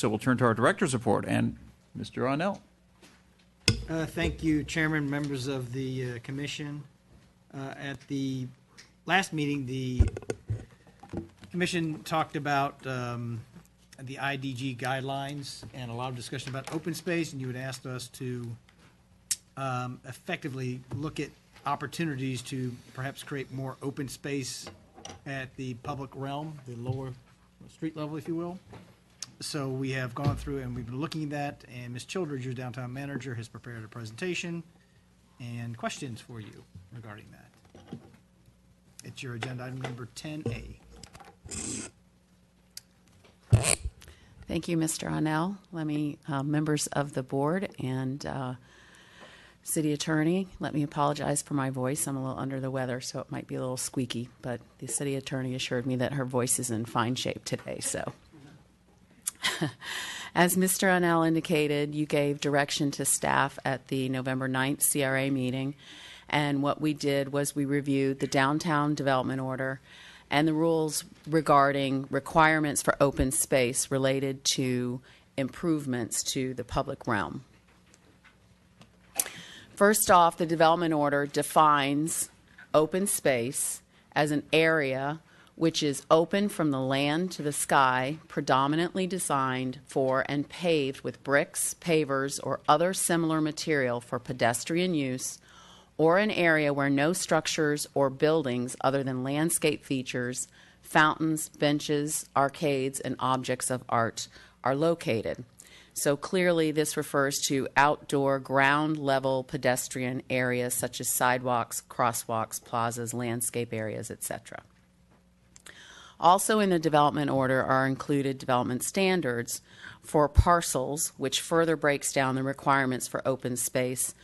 so we'll turn to our director's report. And Mr. Arnell. Thank you, Chairman, members of the commission. At the last meeting, the commission talked about the IDG guidelines and a lot of discussion about open space, and you had asked us to effectively look at opportunities to perhaps create more open space at the public realm, the lower street level, if you will. So we have gone through and we've been looking at that, and Ms. Childridge, your downtown manager, has prepared a presentation and questions for you regarding that. It's your agenda item number 10A. Thank you, Mr. Arnell. Let me, members of the board and city attorney, let me apologize for my voice. I'm a little under the weather, so it might be a little squeaky, but the city attorney assured me that her voice is in fine shape today, so. As Mr. Arnell indicated, you gave direction to staff at the November 9th CRA meeting, and what we did was we reviewed the downtown development order and the rules regarding requirements for open space related to improvements to the public realm. First off, the development order defines open space as an area which is open from the land to the sky, predominantly designed for and paved with bricks, pavers, or other similar material for pedestrian use, or an area where no structures or buildings other than landscape features, fountains, benches, arcades, and objects of art are located. So clearly this refers to outdoor ground level pedestrian areas such as sidewalks, crosswalks, plazas, landscape areas, etc. Also in the development order are included development standards for parcels, which further breaks down the requirements for open space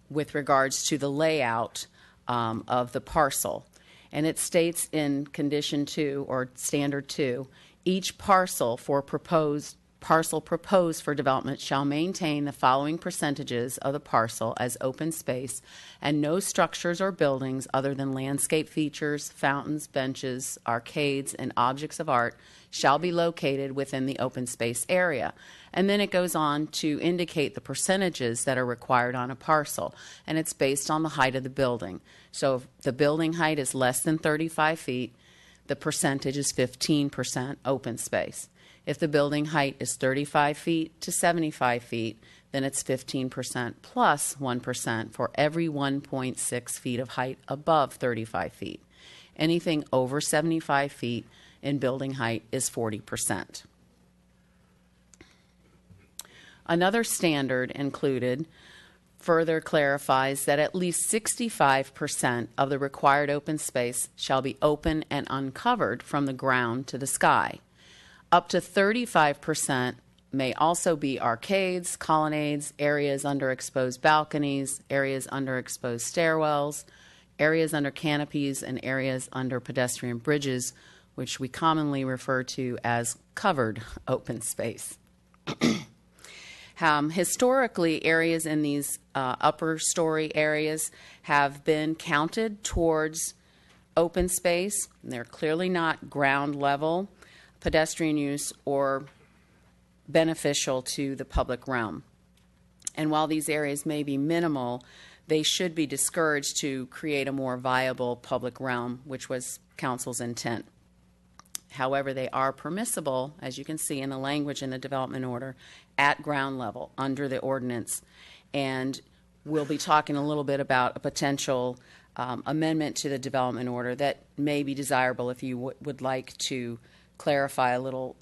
with regards to the layout of the parcel. And it states in condition 2 or standard 2, each parcel proposed for development shall maintain the following percentages of the parcel as open space, and no structures or buildings other than landscape features, fountains, benches, arcades, and objects of art shall be located within the open space area. And then it goes on to indicate the percentages that are required on a parcel, and it's based on the height of the building. So if the building height is less than 35 feet, the percentage is 15% open space. If the building height is 35 feet to 75 feet, then it's 15% plus 1% for every 1.6 feet of height above 35 feet. Anything over 75 feet in building height is 40%. Another standard included further clarifies that at least 65% of the required open space shall be open and uncovered from the ground to the sky. Up to 35% may also be arcades, colonnades, areas under exposed balconies, areas under exposed stairwells, areas under canopies, and areas under pedestrian bridges, which we commonly refer to as covered open space. Historically, areas in these upper story areas have been counted towards open space. They're clearly not ground level pedestrian use or beneficial to the public realm. And while these areas may be minimal, they should be discouraged to create a more viable public realm, which was council's intent. However, they are permissible, as you can see in the language in the development order, at ground level under the ordinance. And we'll be talking a little bit about a potential amendment to the development order that may be desirable if you would like to clarify a little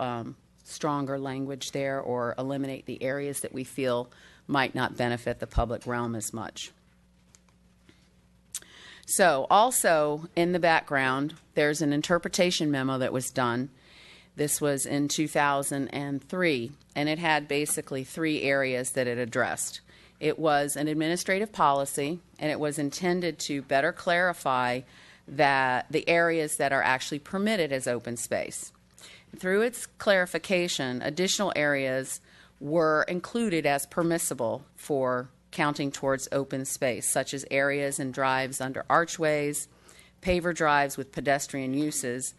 stronger language there or eliminate the areas that we feel might not benefit the public realm as much. So also in the background, there's an interpretation memo that was done. This was in 2003, and it had basically 3 areas that it addressed. It was an administrative policy, and it was intended to better clarify that the areas that are actually permitted as open space. Through its clarification, additional areas were included as permissible for counting towards open space, such as areas and drives under archways, paver drives with pedestrian uses,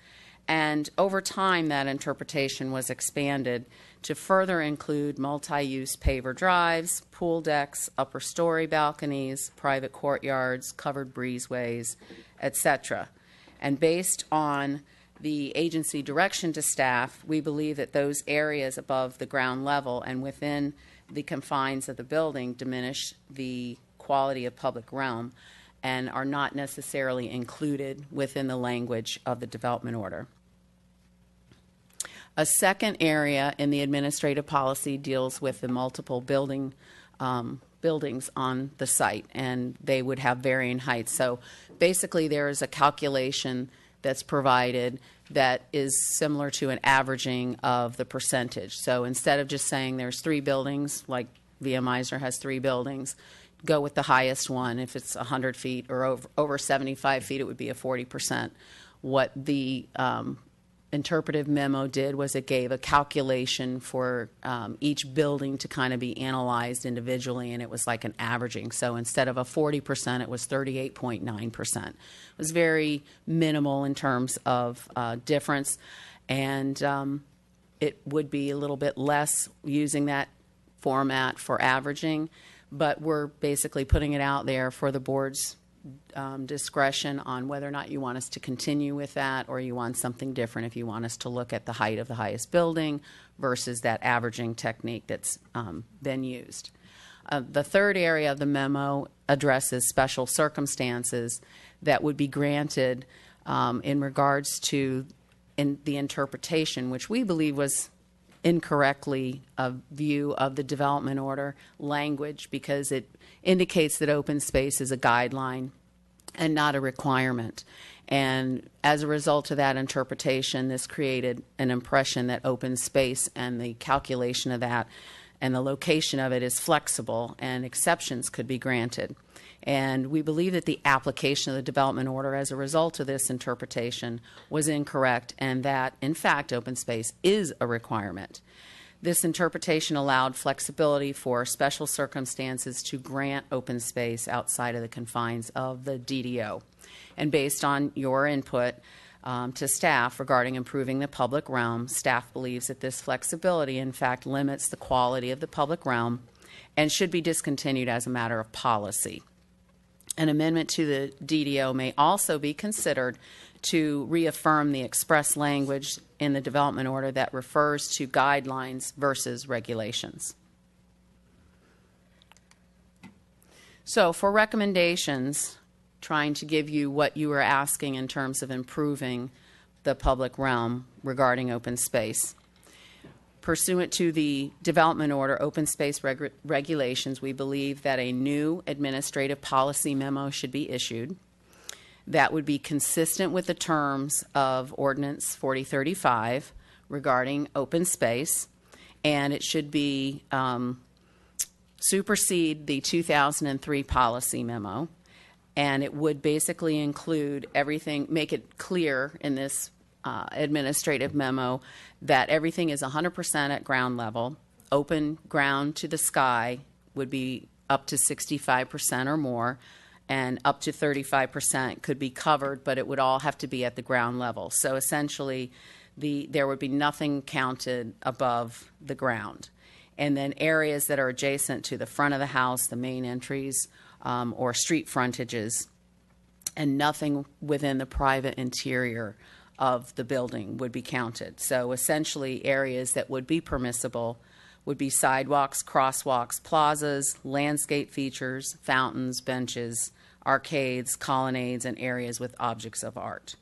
And over time, that interpretation was expanded to further include multi-use paver drives, pool decks, upper story balconies, private courtyards, covered breezeways, etc. And based on the agency direction to staff, we believe that those areas above the ground level and within the confines of the building diminish the quality of public realm and are not necessarily included within the language of the development order. A second area in the administrative policy deals with the multiple buildings on the site, and they would have varying heights. So basically there is a calculation that's provided that is similar to an averaging of the percentage. So instead of just saying there's 3 buildings, like V.M. Eisner has 3 buildings, go with the highest one. If it's 100 feet or over 75 feet, it would be a 40%. What the interpretive memo did was it gave a calculation for each building to kind of be analyzed individually, and it was like an averaging. So instead of a 40%, it was 38.9%. It was very minimal in terms of difference, and it would be a little bit less using that format for averaging, but we're basically putting it out there for the board's discretion on whether or not you want us to continue with that, or you want something different if you want us to look at the height of the highest building versus that averaging technique that's been used. The third area of the memo addresses special circumstances that would be granted in regards to the interpretation, which we believe was incorrectly a view of the development order language, because it indicates that open space is a guideline and not a requirement. And as a result of that interpretation, this created an impression that open space and the calculation of that and the location of it is flexible and exceptions could be granted. And we believe that the application of the development order as a result of this interpretation was incorrect, and that, in fact, open space is a requirement. This interpretation allowed flexibility for special circumstances to grant open space outside of the confines of the DDO. And based on your input to staff regarding improving the public realm, staff believes that this flexibility, in fact, limits the quality of the public realm and should be discontinued as a matter of policy. An amendment to the DDO may also be considered to reaffirm the express language in the development order that refers to guidelines versus regulations. So for recommendations, trying to give you what you were asking in terms of improving the public realm regarding open space. Pursuant to the development order, open space regulations, we believe that a new administrative policy memo should be issued that would be consistent with the terms of Ordinance 4035 regarding open space, and it should be supersede the 2003 policy memo, and it would basically include everything, make it clear in this administrative memo that everything is 100% at ground level. Open ground to the sky would be up to 65% or more, and up to 35% could be covered, but it would all have to be at the ground level. So essentially, there would be nothing counted above the ground. And then areas that are adjacent to the front of the house, the main entries, or street frontages, and nothing within the private interior of the building would be counted. So essentially, areas that would be permissible would be sidewalks, crosswalks, plazas, landscape features, fountains, benches, arcades, colonnades, and areas with objects of art.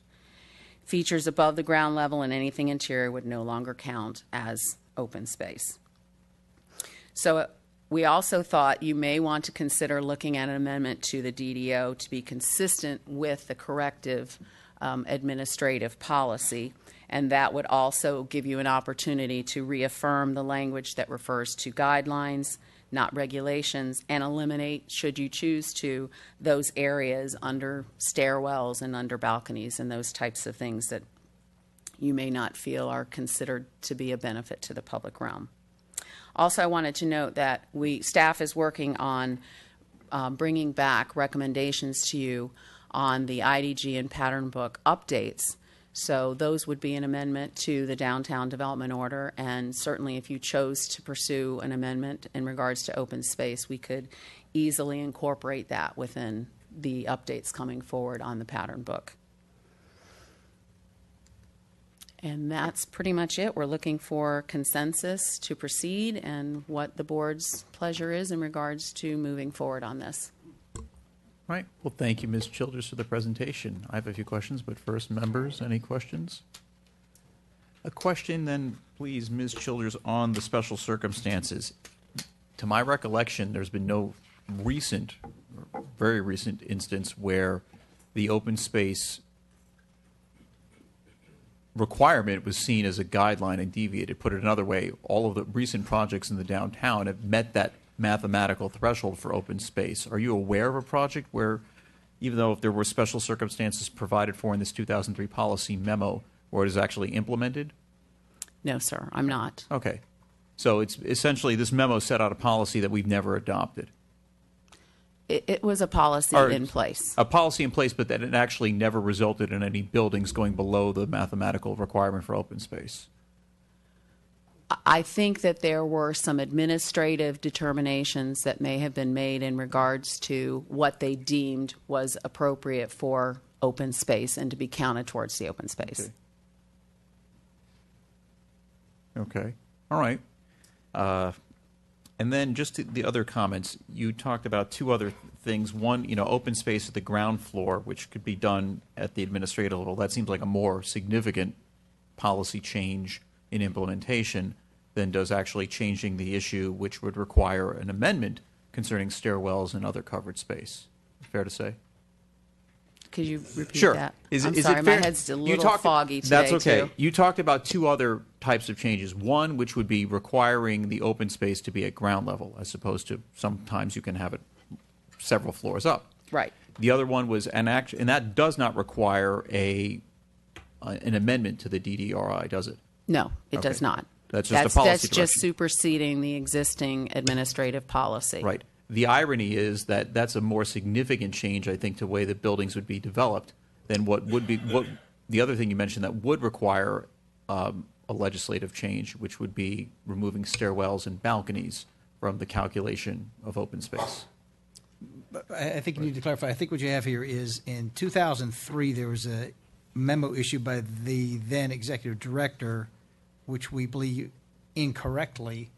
Features above the ground level and anything interior would no longer count as open space. So we also thought you may want to consider looking at an amendment to the DDO to be consistent with the corrective administrative policy, and that would also give you an opportunity to reaffirm the language that refers to guidelines, not regulations, and eliminate, should you choose to, those areas under stairwells and under balconies and those types of things that you may not feel are considered to be a benefit to the public realm. Also, I wanted to note that staff is working on bringing back recommendations to you on the IDG and pattern book updates So those would be an amendment to the downtown development order, and certainly if you chose to pursue an amendment in regards to open space, we could easily incorporate that within the updates coming forward on the pattern book. And that's pretty much it. We're looking for consensus to proceed and what the board's pleasure is in regards to moving forward on this. Right. Well, thank you, Ms. Childers, for the presentation. I have a few questions, but first, members, any questions? A question then, please, Ms. Childers, on the special circumstances. To my recollection, there's been no recent, or very recent instance where the open space requirement was seen as a guideline and deviated. Put it another way, all of the recent projects in the downtown have met that mathematical threshold for open space. Are you aware of a project where, even though if there were special circumstances provided for in this 2003 policy memo, where it is actually implemented? No, sir, I'm not. Okay. So it's essentially this memo set out a policy that we've never adopted. It was a policy Or in place. A policy in place, but that it actually never resulted in any buildings going below the mathematical requirement for open space. I think that there were some administrative determinations that may have been made in regards to what they deemed was appropriate for open space and to be counted towards the open space. Okay. All right. And then just the other comments, you talked about two other things. One, open space at the ground floor, which could be done at the administrative level. That seems like a more significant policy change in implementation than does actually changing the issue, which would require an amendment concerning stairwells and other covered space. Fair to say? Could you repeat Sure. that? Is I'm it sorry, fair? my head's a You little talked- foggy today, That's okay. too. You talked about two other types of changes. One, which would be requiring the open space to be at ground level, as opposed to sometimes you can have it several floors up. Right. The other one was and that does not require an amendment to the DDRI, does it? No, it Okay. does not. That's just a policy That's just direction. superseding the existing administrative policy. Right. The irony is that that's a more significant change, I think, to the way that buildings would be developed than what would be the other thing you mentioned that would require a legislative change, which would be removing stairwells and balconies from the calculation of open space. I think you need to clarify. I think what you have here is in 2003, there was a memo issued by the then executive director, which we believe incorrectly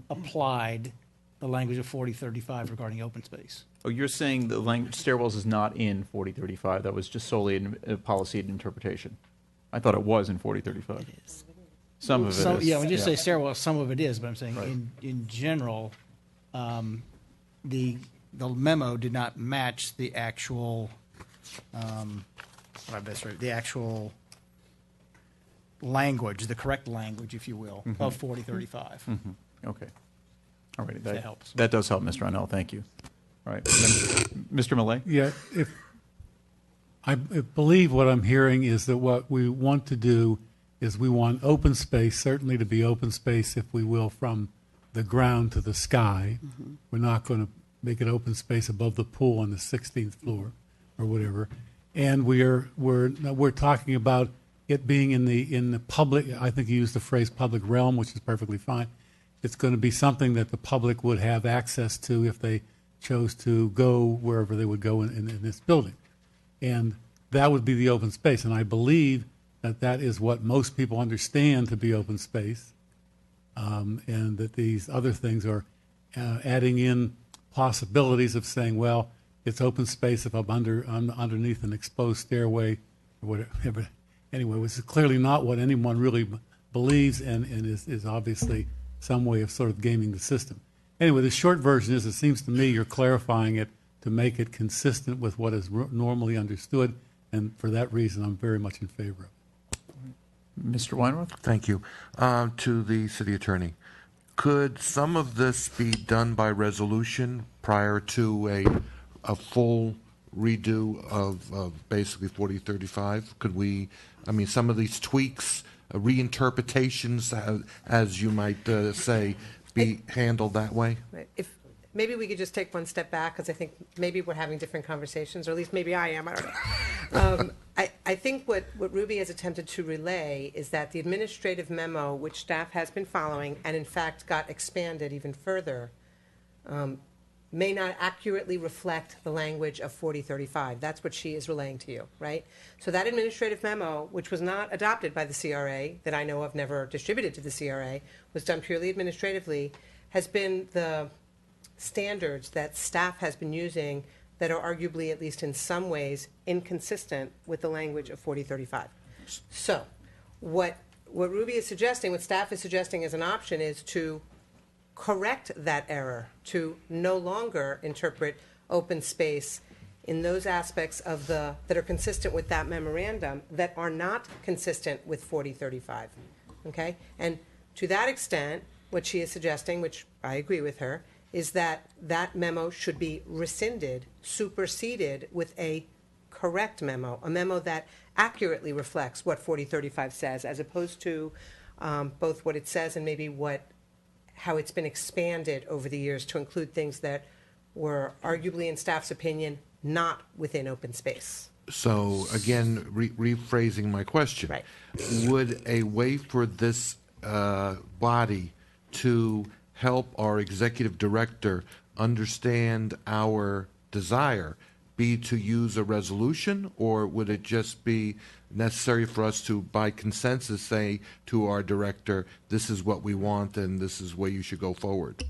applied the language of 4035 regarding open space. Oh, you're saying the language stairwells is not in 4035. That was just solely a policy and interpretation. I thought it was in 4035. It is. Some of it is. Yeah, when you say stairwell, some of it is, but I'm saying Right. in general, the memo did not match the actual, the actual language, the correct language, if you will, of 4035. Okay. All right. That helps. That does help, Mr. Arnell. Thank you. All right. Mr. Millay? Yeah, if I believe what I'm hearing is that what we want to do is we want open space, certainly to be open space, if we will, from the ground to the sky. We're not going to make it open space above the pool on the 16th floor or whatever. And we're talking about it being in the public. I think you used the phrase public realm, which is perfectly fine. It's going to be something that the public would have access to if they chose to go wherever they would go in this building. And that would be the open space. And I believe that that is what most people understand to be open space, and that these other things are adding in possibilities of saying, well, it's open space if I'm underneath an exposed stairway or whatever. Anyway, which is clearly not what anyone really believes, and is obviously some way of sort of gaming the system. Anyway, the short version is, it seems to me you're clarifying it to make it consistent with what is normally understood, and for that reason, I'm very much in favor of it. Mr. Weinroth? Thank you. To the city attorney, could some of this be done by resolution prior to a full redo of basically 4035? Could we, some of these tweaks, reinterpretations, as you might say, be handled that way? Right. If maybe we could just take one step back, because I think maybe we're having different conversations, or at least maybe I am. I don't I think what Ruby has attempted to relay is that the administrative memo, which staff has been following, and in fact got expanded even further, may not accurately reflect the language of 4035. That's what she is relaying to you, right? So that administrative memo, which was not adopted by the CRA, that I know of, never distributed to the CRA, was done purely administratively, has been the standards that staff has been using that are arguably, at least in some ways, inconsistent with the language of 4035. So what Ruby is suggesting, what staff is suggesting as an option, is to correct that error, to no longer interpret open space in those aspects of that are consistent with that memorandum that are not consistent with 4035. Okay? And to that extent, what she is suggesting, which I agree with her, is that that memo should be rescinded, superseded with a correct memo, a memo that accurately reflects what 4035 says, as opposed to both what it says and maybe how it's been expanded over the years to include things that were arguably, in staff's opinion, not within open space. So again, rephrasing my question. Right. Would a way for this body to help our executive director understand our desire be to use a resolution, or would it just be necessary for us to, by consensus, say to our director, this is what we want and this is where you should go forward?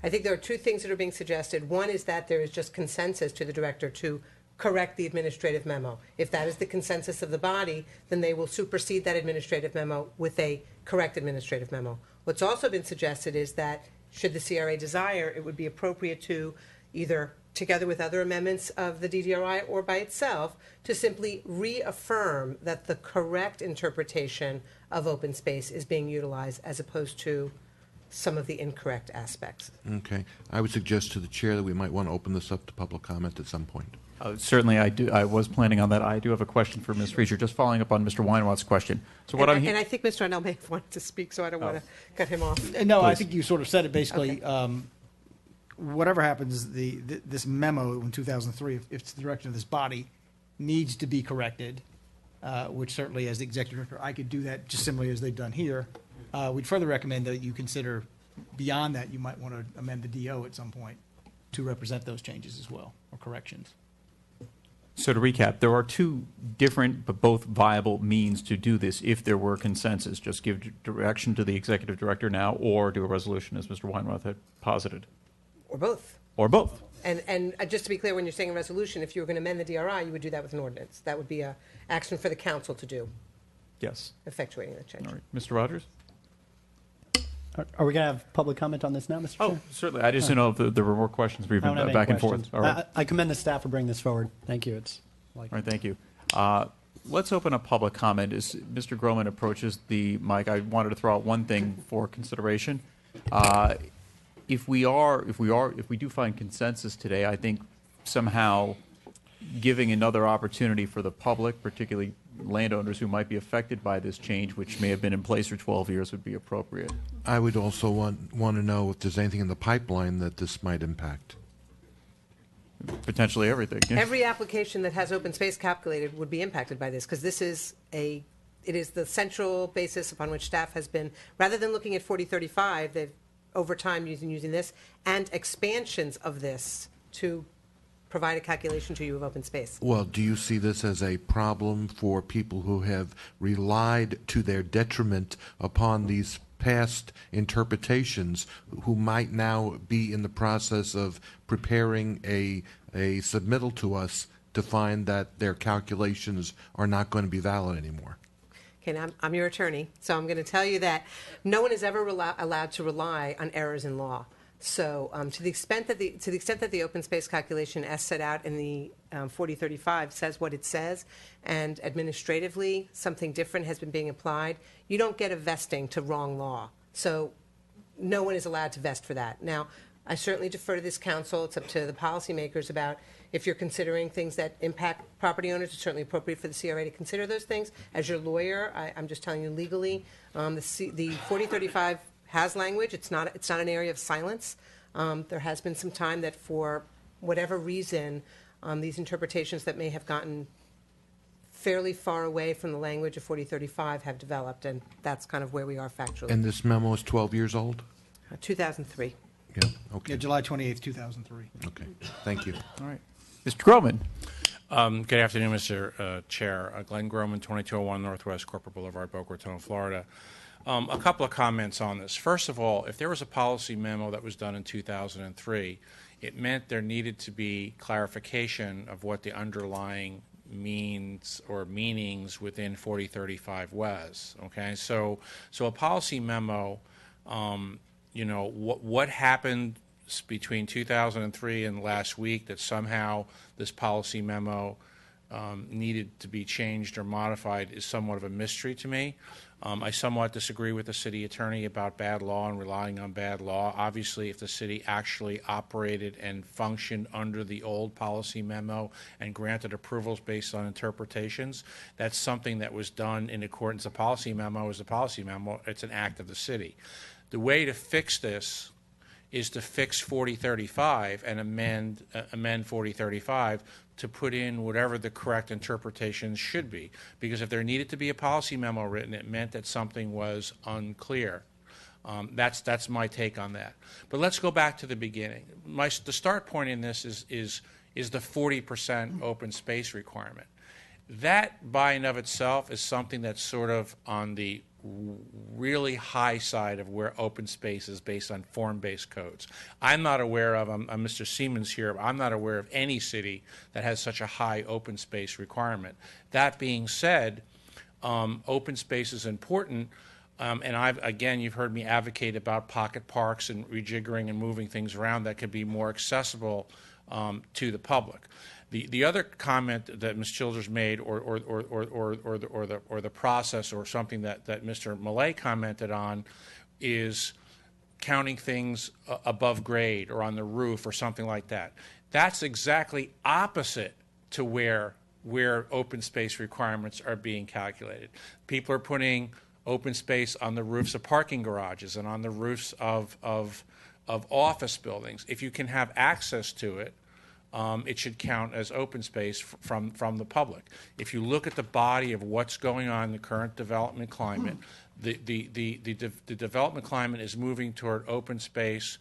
I think there are two things that are being suggested. One is that there is just consensus to the director to correct the administrative memo. If that is the consensus of the body, then they will supersede that administrative memo with a correct administrative memo. What's also been suggested is that, should the CRA desire, it would be appropriate to either together with other amendments of the DDRI or by itself, to simply reaffirm that the correct interpretation of open space is being utilized as opposed to some of the incorrect aspects. Okay. I would suggest to the chair that we might want to open this up to public comment at some point. Certainly, I do. I was planning on that. I do have a question for Ms. Frazier, just following up on Mr. Weinroth's question. So what And I think Mr. Arnell may have wanted to speak, so I don't want to cut him off. No, I Please. think you sort of said it basically. Whatever happens, this memo in 2003, if it's the direction of this body, needs to be corrected, which certainly as the executive director, I could do that just similarly as they've done here. We'd further recommend that you consider, beyond that, you might want to amend the DO at some point to represent those changes as well, or corrections. So to recap, there are two different but both viable means to do this if there were consensus. Just give direction to the executive director now, or do a resolution as Mr. Weinroth had posited. Or both. Or both. And just to be clear, when you're saying a resolution, if you were going to amend the DRI, you would do that with an ordinance. That would be an action for the council to do, Yes. effectuating the change. All right. Mr. Rogers? Are we going to have public comment on this now, Mr. Chair? Certainly. I just didn't know if there were more questions we've I been don't have back any and forth. questions. All right. I commend the staff for bringing this forward. Thank you. It's like All right, thank you. Let's open up public comment. As Mr. Groman approaches the mic, I wanted to throw out one thing for consideration. If we do find consensus today, I think somehow giving another opportunity for the public, particularly landowners who might be affected by this change, which may have been in place for 12 years, would be appropriate. I would also want to know if there's anything in the pipeline that this might impact. Potentially everything. Yeah. Every application that has open space calculated would be impacted by this, because this is it is the central basis upon which staff has been, rather than looking at 4035, they've over time using this and expansions of this to provide a calculation to you of open space. Well, do you see this as a problem for people who have relied to their detriment upon these past interpretations, who might now be in the process of preparing a submittal to us to find that their calculations are not going to be valid anymore? Okay, now I'm your attorney, so I'm going to tell you that no one is ever allowed to rely on errors in law. So to the extent that the open space calculation as set out in the 4035 says what it says, and administratively something different has been being applied, you don't get a vesting to wrong law. So no one is allowed to vest for that. Now, I certainly defer to this council. It's up to the policymakers about if you're considering things that impact property owners. It's certainly appropriate for the CRA to consider those things. As your lawyer, I'm just telling you legally, the 4035 has language. It's not an area of silence. There has been some time that for whatever reason, these interpretations that may have gotten fairly far away from the language of 4035 have developed, and that's kind of where we are factually. And this memo is 12 years old? 2003. Yeah, Yeah, okay, July 28th, 2003. okay. Thank you. All right. Mr. Groman? Good afternoon, Mr. Chair. Glenn Groman, 2201 Northwest Corporate Boulevard, Boca Raton, Florida. A couple of comments on this. First of all, if there was a policy memo that was done in 2003, it meant there needed to be clarification of what the underlying means or meanings within 4035 was. Okay, so a policy memo, what happened between 2003 and last week that somehow this policy memo needed to be changed or modified is somewhat of a mystery to me. I somewhat disagree with the city attorney about bad law and relying on bad law. Obviously, if the city actually operated and functioned under the old policy memo and granted approvals based on interpretations, that's something that was done in accordance. The policy memo is a policy memo. It's an act of the city. The way to fix this is to fix 4035 and amend 4035 to put in whatever the correct interpretations should be. Because if there needed to be a policy memo written, it meant that something was unclear. That's my take on that. But let's go back to the beginning. The start point in this is the 40% open space requirement. That by and of itself is something that's sort of on the really high side of where open space is based on form-based codes. I'm not aware of, I'm Mr. Siemens here, but I'm not aware of any city that has such a high open space requirement. That being said, open space is important, and again, you've heard me advocate about pocket parks and rejiggering and moving things around that could be more accessible to the public. The other comment that Ms. Childers made, or the process, or something that Mr. Millay commented on, is counting things above grade or on the roof or something like that. That's exactly opposite to where open space requirements are being calculated. People are putting open space on the roofs of parking garages and on the roofs of office buildings. If you can have access to it, it should count as open space from the public. If you look at the body of what's going on in the current development climate, the development climate is moving toward open space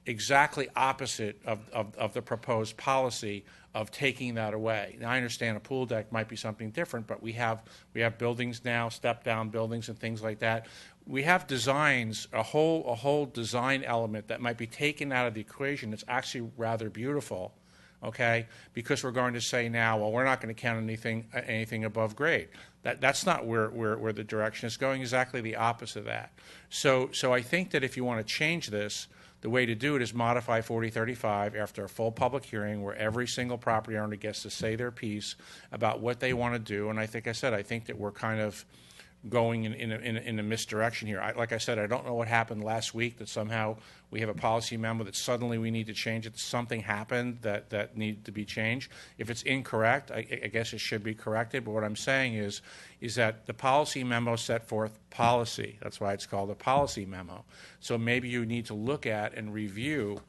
exactly opposite of the proposed policy of taking that away. Now, I understand a pool deck might be something different, but we have buildings now, step-down buildings and things like that. We have designs, a whole design element that might be taken out of the equation. It's actually rather beautiful. Okay, because we're going to say now, well, we're not going to count anything above grade. That's not where the direction is going. Exactly the opposite of that. So I think that if you want to change this, the way to do it is modify 4035 after a full public hearing where every single property owner gets to say their piece about what they want to do. And I think that we're kind of going in a misdirection here. Like I said, I don't know what happened last week that somehow we have a policy memo that suddenly we need to change it. Something happened that needed to be changed. If it's incorrect, I guess it should be corrected. But what I'm saying is that the policy memo set forth policy. That's why it's called a policy memo. So maybe you need to look at and review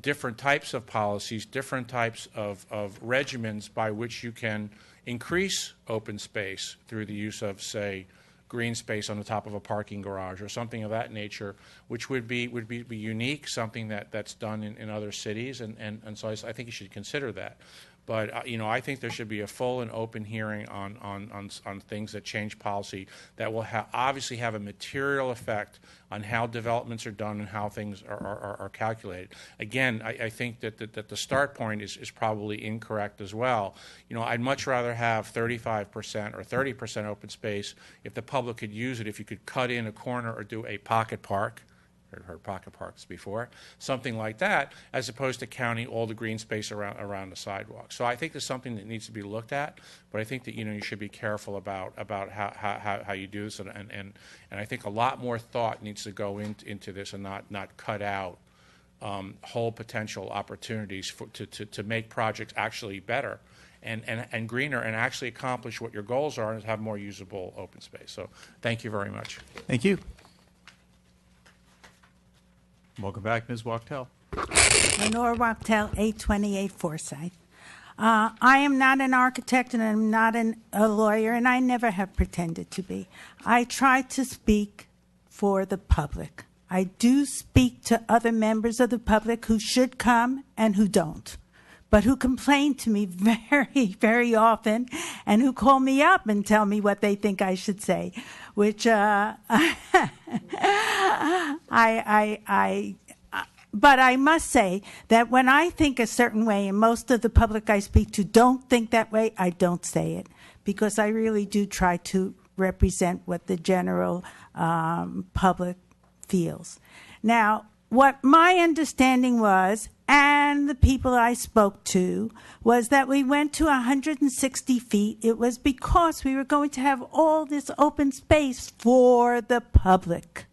different types of policies, different types of regimens by which you can increase open space through the use of, say, green space on the top of a parking garage or something of that nature, which would be unique, something that's done in other cities, and so I think you should consider that. But I think there should be a full and open hearing on things that change policy that will obviously have a material effect on how developments are done and how things are calculated. Again, I think that the start point is probably incorrect as well. I'd much rather have 35% or 30% open space if the public could use it, if you could cut in a corner or do a pocket park. Heard pocket parks before, something like that, as opposed to counting all the green space around the sidewalk. So I think there's something that needs to be looked at, but I think that you should be careful about how you do this, and I think a lot more thought needs to go into this and not cut out whole potential opportunities to make projects actually better and greener and actually accomplish what your goals are and have more usable open space. So thank you very much. Thank you. Welcome back, Ms. Wachtel. Lenore Wachtel, 828 Forsyth. I am not an architect and I'm not a lawyer, and I never have pretended to be. I try to speak for the public. I do speak to other members of the public who should come and who don't, but who complain to me very, very often and who call me up and tell me what they think I should say, which but I must say that when I think a certain way, and most of the public I speak to don't think that way, I don't say it, because I really do try to represent what the general public feels. Now, what my understanding was, and the people I spoke to, was that we went to 160 feet. It was because we were going to have all this open space for the public.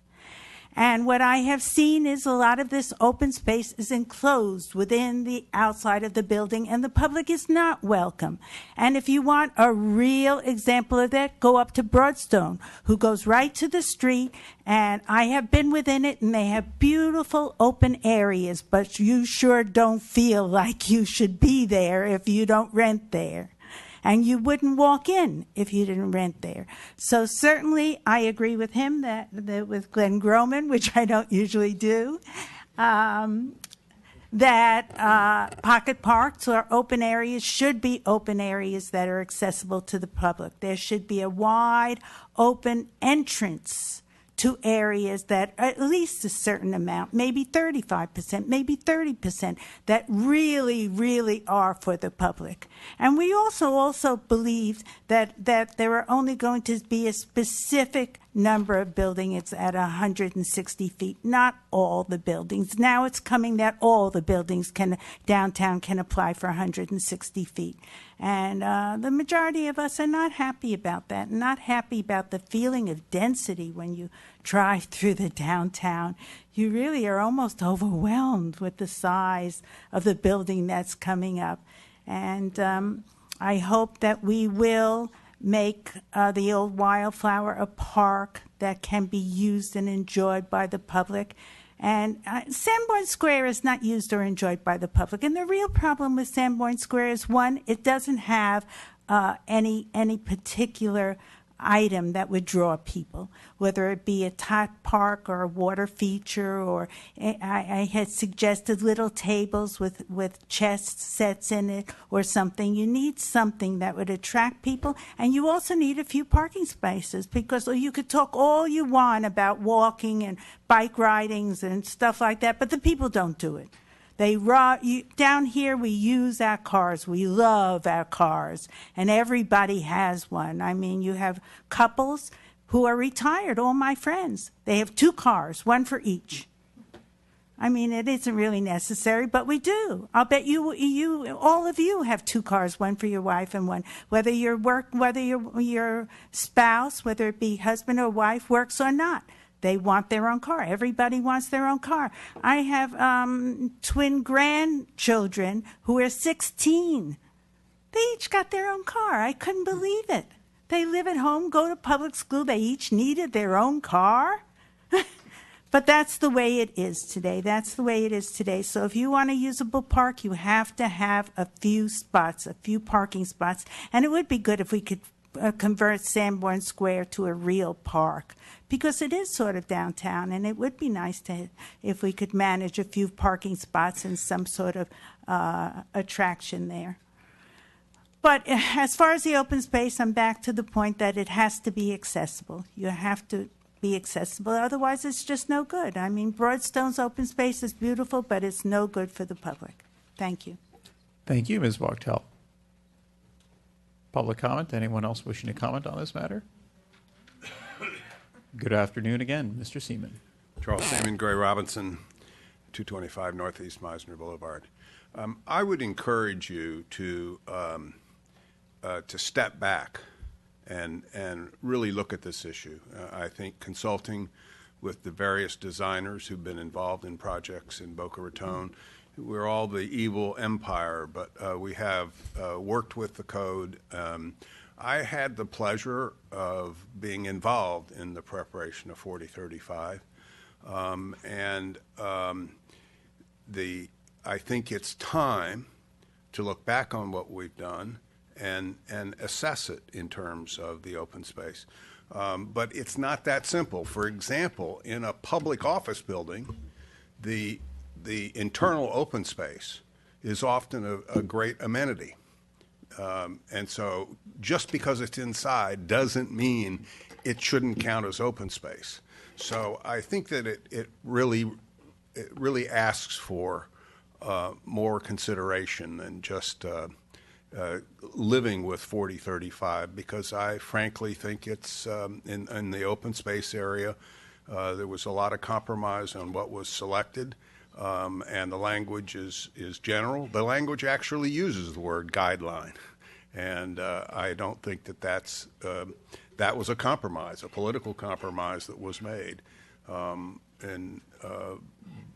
And what I have seen is a lot of this open space is enclosed within the outside of the building, and the public is not welcome. And if you want a real example of that, go up to Broadstone, who goes right to the street, and I have been within it, and they have beautiful open areas, but you sure don't feel like you should be there if you don't rent there. And you wouldn't walk in if you didn't rent there. So certainly I agree with him that with Glenn Groman, which I don't usually do, that pocket parks or open areas should be open areas that are accessible to the public. There should be a wide open entrance to areas that at least a certain amount, maybe 35%, maybe 30%, that really, really are for the public. And we also believed that there are only going to be a specific number of buildings at 160 feet, not all the buildings. Now it's coming that all the buildings downtown can apply for 160 feet. And the majority of us are not happy about that, not happy about the feeling of density when you drive through the downtown. You really are almost overwhelmed with the size of the building that's coming up. And I hope that we will make the old Wildflower a park that can be used and enjoyed by the public. And Sanborn Square is not used or enjoyed by the public. And the real problem with Sanborn Square is, one, it doesn't have any particular item that would draw people, whether it be a tot park or a water feature, or I had suggested little tables with chess sets in it or something. You need something that would attract people, and you also need a few parking spaces, because you could talk all you want about walking and bike ridings and stuff like that, but the people don't do it. Down here, we use our cars. We love our cars, and everybody has one. I mean, you have couples who are retired, all my friends. They have 2 cars, one for each. I mean, it isn't really necessary, but we do. I'll bet all of you have 2 cars, one for your wife and one, whether your spouse, whether it be husband or wife, works or not. They want their own car. Everybody wants their own car. I have twin grandchildren who are 16. They each got their own car. I couldn't believe it. They live at home, go to public school. They each needed their own car. But that's the way it is today. That's the way it is today. So if you want a usable park, you have to have a few spots, a few parking spots. And it would be good if we could convert Sanborn Square to a real park, because it is sort of downtown, and it would be nice if we could manage a few parking spots and some sort of attraction there. But as far as the open space, I'm back to the point that it has to be accessible. You have to be accessible, otherwise it's just no good. I mean, Broadstone's open space is beautiful, but it's no good for the public. Thank you. Thank you, Ms. Wachtel. Public comment? Anyone else wishing to comment on this matter? Good afternoon again, Mr. Seaman. Charles Seaman, Gray Robinson, 225 Northeast Meisner Boulevard. I would encourage you to step back and really look at this issue. I think consulting with the various designers who've been involved in projects in Boca Raton, we're all the evil empire, but we have worked with the code. I had the pleasure of being involved in the preparation of 4035, I think it's time to look back on what we've done and assess it in terms of the open space. But it's not that simple. For example, in a public office building, the internal open space is often a great amenity. And so just because it's inside doesn't mean it shouldn't count as open space. So I think that it really asks for more consideration than just living with 4035, because I frankly think it's in the open space area, there was a lot of compromise on what was selected, and the language is general. The language actually uses the word guideline, and I don't think that was a compromise, a political compromise that was made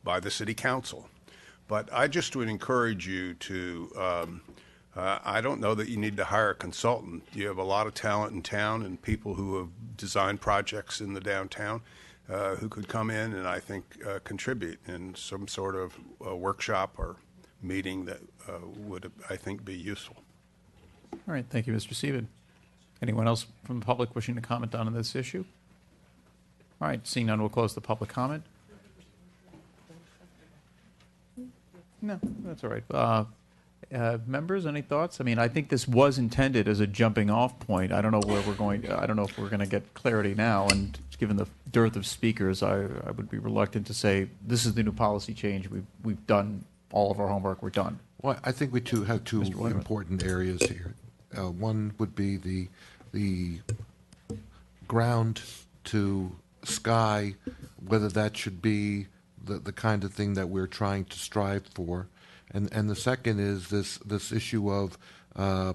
by the city council. But I just would encourage you to, I don't know that you need to hire a consultant. You have a lot of talent in town and people who have designed projects in the downtown who could come in and I think contribute in some sort of workshop or meeting that would, I think, be useful. All right, thank you, Mr. Seaman. Anyone else from the public wishing to comment on this issue? All right, seeing none, we'll close the public comment. No, that's all right. Members, any thoughts? I mean, I think this was intended as a jumping off point. I don't know where we're going. I don't know if we're going to get clarity now. And given the dearth of speakers, I would be reluctant to say this is the new policy change. We've done all of our homework. We're done. Well, I think we have two important areas here. One would be the ground to sky, whether that should be the kind of thing that we're trying to strive for, and the second is this issue of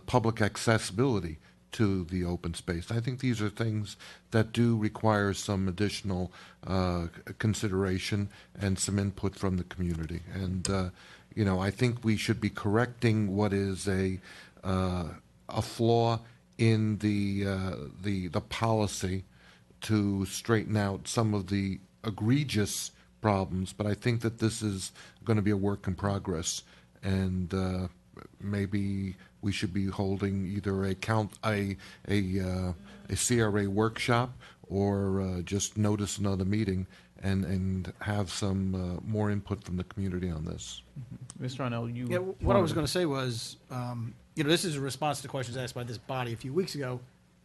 public accessibility to the open space. I think these are things that do require some additional consideration and some input from the community. And I think we should be correcting what is a flaw in the policy to straighten out some of the egregious problems, but I think that this is going to be a work in progress, and maybe we should be holding either a CRA workshop or just notice another meeting and have some more input from the community on this. Mr. Arnell, you... Yeah, what I was going to say was, this is a response to questions asked by this body a few weeks ago.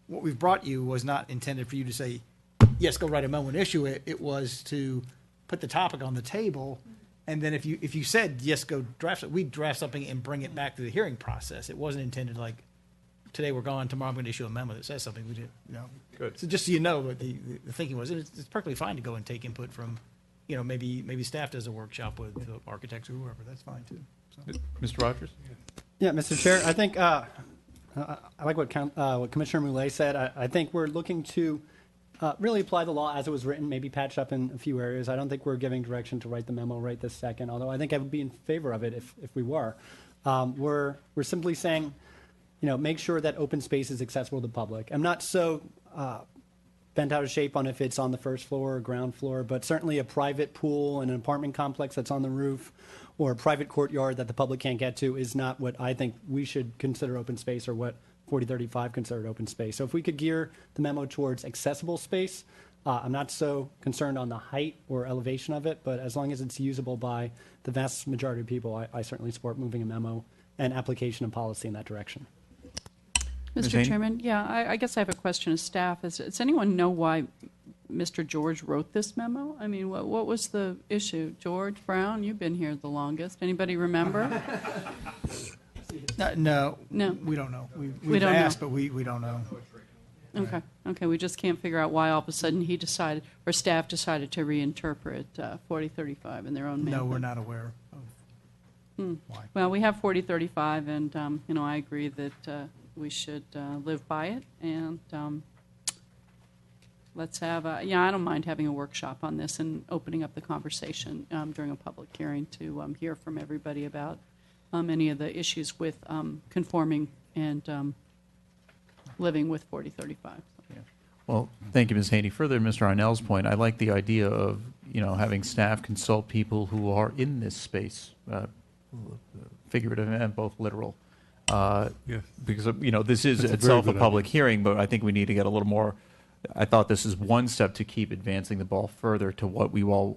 What we've brought you was not intended for you to say, yes, go write a memo and issue it. It was to put the topic on the table, and then if you said, yes, go draft it, we'd draft something and bring it back to the hearing process. It wasn't intended like, today we're gone, tomorrow I'm going to issue a memo that says something. We did, Good. So just so you know what the thinking was, it's perfectly fine to go and take input from, maybe staff does a workshop with the architects or whoever. That's fine too. So. Mr. Rogers? Yeah, Mr. Chair, I think I like what Commissioner Moulet said. I think we're looking to really apply the law as it was written, maybe patch up in a few areas. I don't think we're giving direction to write the memo right this second, although I think I would be in favor of it if we were. We're simply saying, make sure that open space is accessible to the public. I'm not so bent out of shape on if it's on the first floor or ground floor, but certainly a private pool in an apartment complex that's on the roof or a private courtyard that the public can't get to is not what I think we should consider open space or what 4035 considered open space. So if we could gear the memo towards accessible space, I'm not so concerned on the height or elevation of it, but as long as it's usable by the vast majority of people, I certainly support moving a memo and application of policy in that direction. Mr. Chairman, I guess I have a question of staff. Does anyone know why Mr. George wrote this memo? I mean, what was the issue? George Brown, you've been here the longest. Anybody remember? No, we don't know. We've asked, but we don't know. Okay. We just can't figure out why all of a sudden he decided, or staff decided to reinterpret 4035 in their own manner. No, we're not aware of why. Well, we have 4035, and I agree that we should live by it, and let's have I don't mind having a workshop on this and opening up the conversation during a public hearing to hear from everybody about any of the issues with conforming and living with 4035. Yeah. Well, thank you, Ms. Haney. Further to Mr. Arnell's point, I like the idea of having staff consult people who are in this space, figurative and both literal. Yes. Because, you know, this is That's a very itself a good public hearing, but I think we need to get a little more. I thought this is one step to keep advancing the ball further to what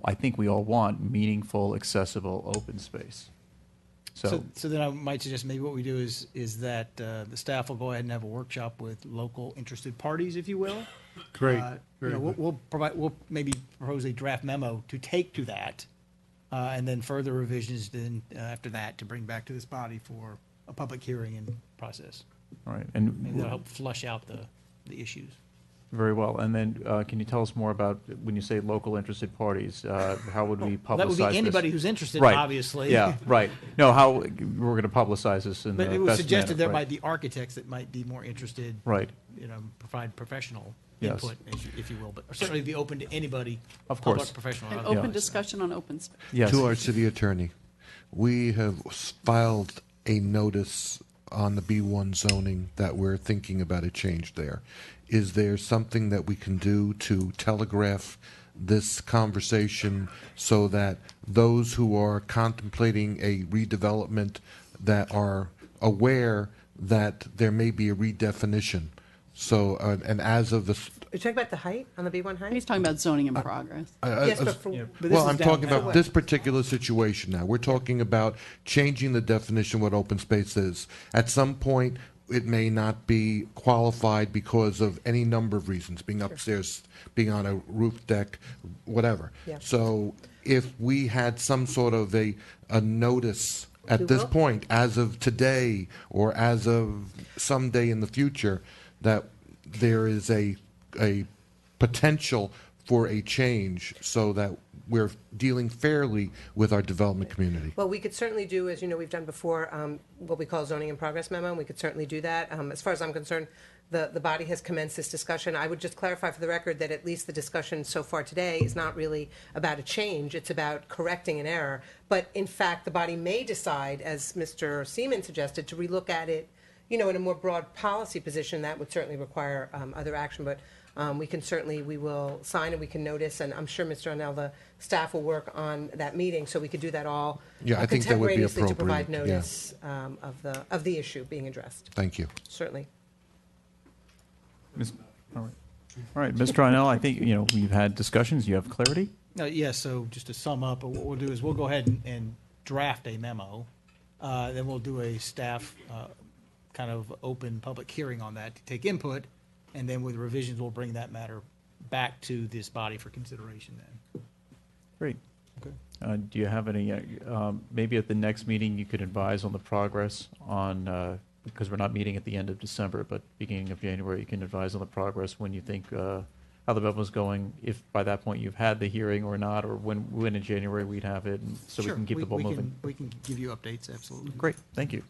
I think we all want, meaningful, accessible, open space. So then I might suggest maybe what we do is that the staff will go ahead and have a workshop with local interested parties, if you will. Great. You Very know, good. we'll maybe propose a draft memo to take to that, and then further revisions then after that to bring back to this body for a public hearing and process. all right, Maybe and that'll help flush out the issues. very well. And then can you tell us more about when you say local interested parties? How would we publicize That would be this? anybody who's interested, Right. obviously. Yeah, right. No, how we're going to publicize this in But the it was best suggested manner, there right. might be architects that might be more interested. Right. You know, provide professional Yes. input, if you will, but certainly be open to anybody. Of course. Public, professional, or An otherwise. open discussion on open space. Yes. To our city attorney, we have filed a notice on the B1 zoning that we're thinking about a change there. Is there something that we can do to telegraph this conversation so that those who are contemplating a redevelopment that are aware that there may be a redefinition? So, and as of the Are you talking about the height, on the B1 height? He's talking about zoning in progress. Yes, but for, But this well, is I'm down talking that about way. this particular situation now. We're talking about changing the definition of what open space is. At some point, it may not be qualified because of any number of reasons, being upstairs, being on a roof deck, whatever. Yeah. So if we had some sort of a notice at We this will. point, as of today or as of someday in the future, that there is a potential for a change so that we're dealing fairly with our development community. well, we could certainly do, as you know, we've done before, what we call zoning in progress memo, and we could certainly do that. As far as I'm concerned, the body has commenced this discussion. I would just clarify for the record that at least the discussion so far today is not really about a change, it's about correcting an error. But in fact, the body may decide, as Mr. Seaman suggested, to relook at it, you know, in a more broad policy position. That would certainly require other action, but we will sign and we can notice, and I'm sure Mr. O'Neill, the staff will work on that meeting, so we could do that all Yeah, I think that would be contemporaneously to provide appropriate, yeah. notice of the issue being addressed, Thank you. certainly. All right. All right, Mr. Arnell, I think, you know, we've had discussions. You have clarity? Yes, so just to sum up, what we'll do is we'll go ahead and draft a memo. Then we'll do a staff kind of open public hearing on that to take input. And then with revisions, we'll bring that matter back to this body for consideration then. Great. Okay. Do you have any, maybe at the next meeting, you could advise on the progress on, because we're not meeting at the end of December, but beginning of January, you can advise on the progress when you think, how the memo's going, if by that point you've had the hearing or not, or when in January we'd have it, and so we Sure, can keep the ball moving. We can give you updates, absolutely. Great, thank you.